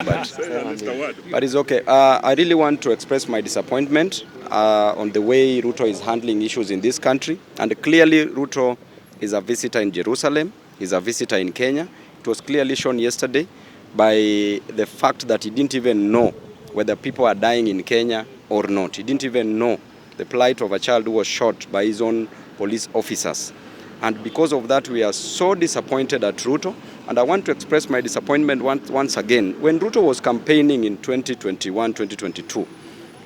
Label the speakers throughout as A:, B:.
A: But it's okay. I really want to express my disappointment on the way Ruto is handling issues in this country. And clearly, Ruto is a visitor in Jerusalem. He's a visitor in Kenya. It was clearly shown yesterday by the fact that he didn't even know whether people are dying in Kenya or not. He didn't even know the plight of a child who was shot by his own police officers. And because of that, we are so disappointed at Ruto. And I want to express my disappointment once again. When Ruto was campaigning in 2021, 2022,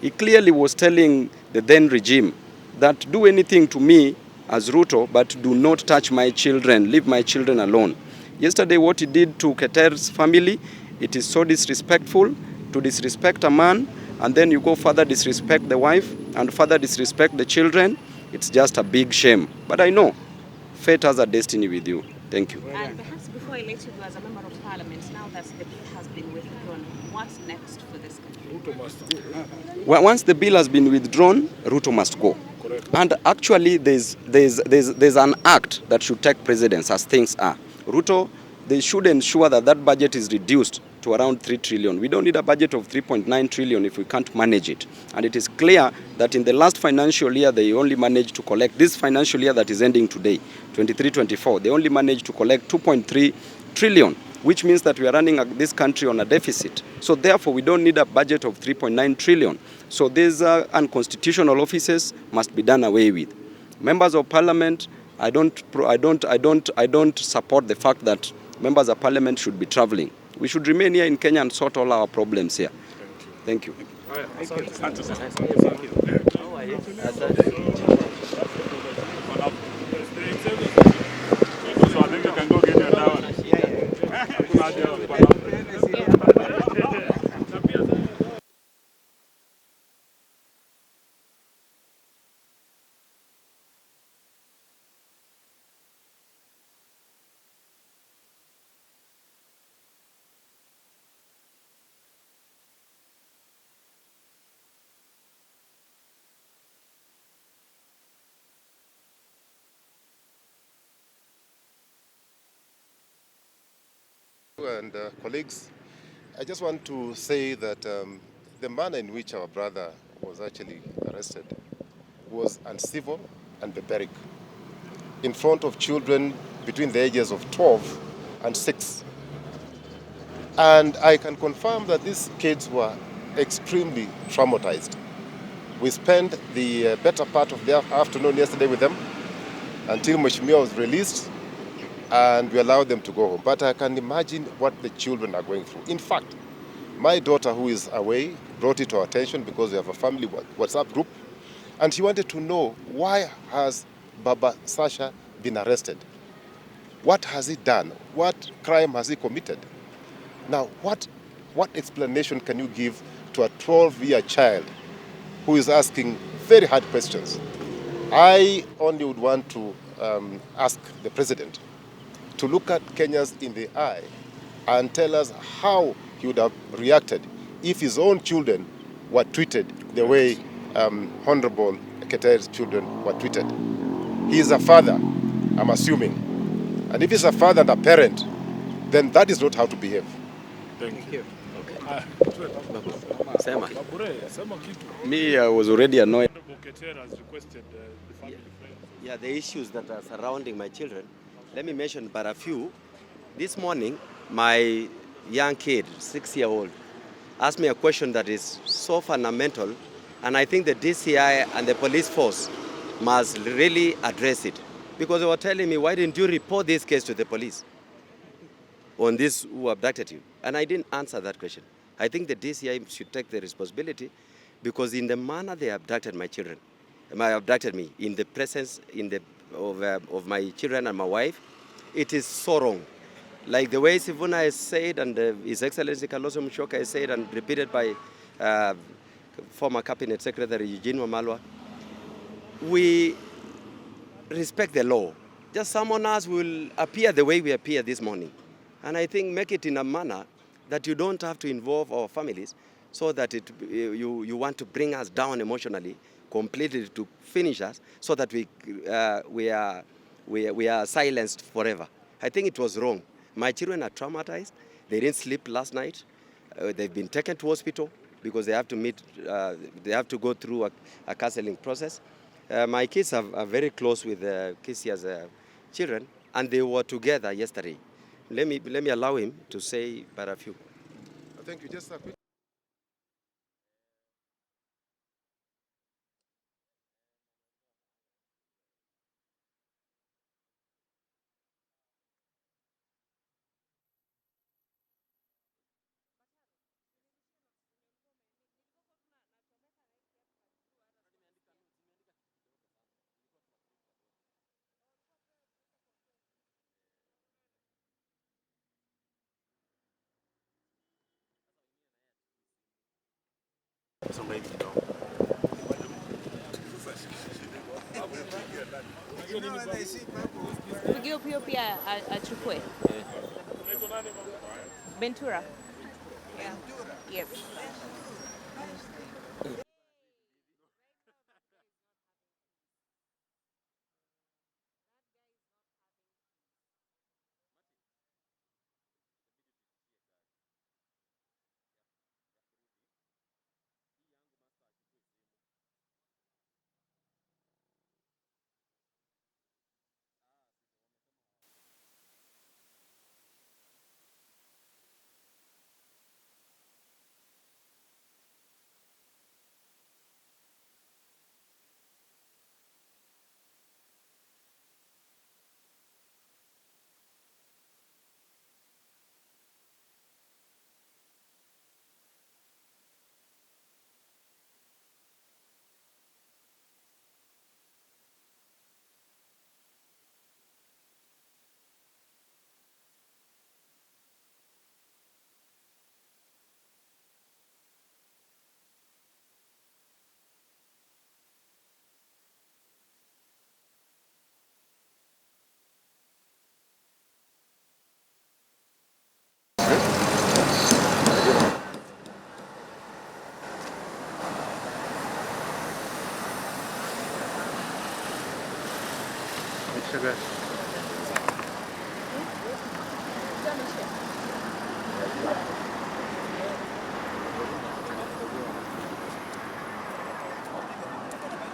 A: he clearly was telling the then regime that do anything to me as Ruto, but do not touch my children, leave my children alone. Yesterday, what he did to Keter's family, it is so disrespectful to disrespect a man, and then you go further disrespect the wife and further disrespect the children. It's just a big shame. But I know fate has a destiny with you. Thank you.
B: And perhaps before I let you go as a member of parliament, now that the bill has been withdrawn, what's next for this country?
C: Ruto must go.
A: Well, once the bill has been withdrawn, Ruto must go.
C: Correct.
A: And actually, there's an act that should take precedence as things are. Ruto, they should ensure that that budget is reduced to around 3 trillion. We don't need a budget of 3.9 trillion if we can't manage it. And it is clear that in the last financial year, they only managed to collect, this financial year that is ending today, 23-24, they only managed to collect 2.3 trillion, which means that we are running this country on a deficit. So therefore, we don't need a budget of 3.9 trillion. So these unconstitutional offices must be done away with. Members of parliament, I don't support the fact that members of parliament should be traveling. We should remain here in Kenya and sort all our problems here. Thank you.
D: And colleagues, I just want to say that the manner in which our brother was actually arrested was uncivil and barbaric in front of children between the ages of 12 and 6. And I can confirm that these kids were extremely traumatized. We spent the better part of the afternoon yesterday with them until Mheshimiwa was released, and we allowed them to go home. But I can imagine what the children are going through. In fact, my daughter, who is away, brought it to our attention because we have a family WhatsApp group, and she wanted to know, why has Baba Sasha been arrested? What has he done? What crime has he committed? Now, what explanation can you give to a 12-year child who is asking very hard questions? I only would want to ask the president to look at Kenyans in the eye and tell us how he would have reacted if his own children were treated the way Honorable Keter's children were treated. He is a father, I'm assuming. And if he's a father and a parent, then that is not how to behave.
C: Thank you.
A: Okay. Me, I was already annoyed.
C: Has requested the family friends.
E: Yeah, the issues that are surrounding my children. Let me mention but a few. This morning, my young kid, 6-year-old, asked me a question that is so fundamental, and I think the DCI and the police force must really address it. Because they were telling me, why didn't you report this case to the police on this who abducted you? And I didn't answer that question. I think the DCI should take the responsibility, because in the manner they abducted my children, abducted me, in the presence of my children and my wife, it is so wrong. Like the way Sivuna has said, and His Excellency Kaloso Musyoka has said, and repeated by former Cabinet Secretary Eugene Wamalwa, we respect the law. Just someone else will appear the way we appear this morning. And I think make it in a manner that you don't have to involve our families, so that you want to bring us down emotionally, completely to finish us, so that we are silenced forever. I think it was wrong. My children are traumatized. They didn't sleep last night. They've been taken to hospital because they have to they have to go through a counseling process. My kids are very close with Kisia's children, and they were together yesterday. Let me allow him to say but a few.
D: Thank you. Just a quick.
B: Pigio pio pia achukue. Ventura. Yeah. Yes.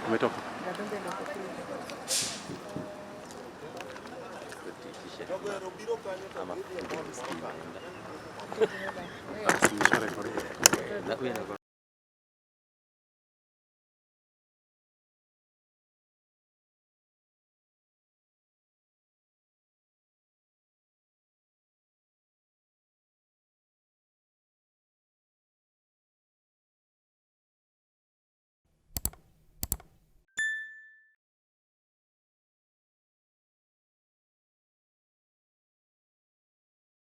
C: Umetoka.
E: Ama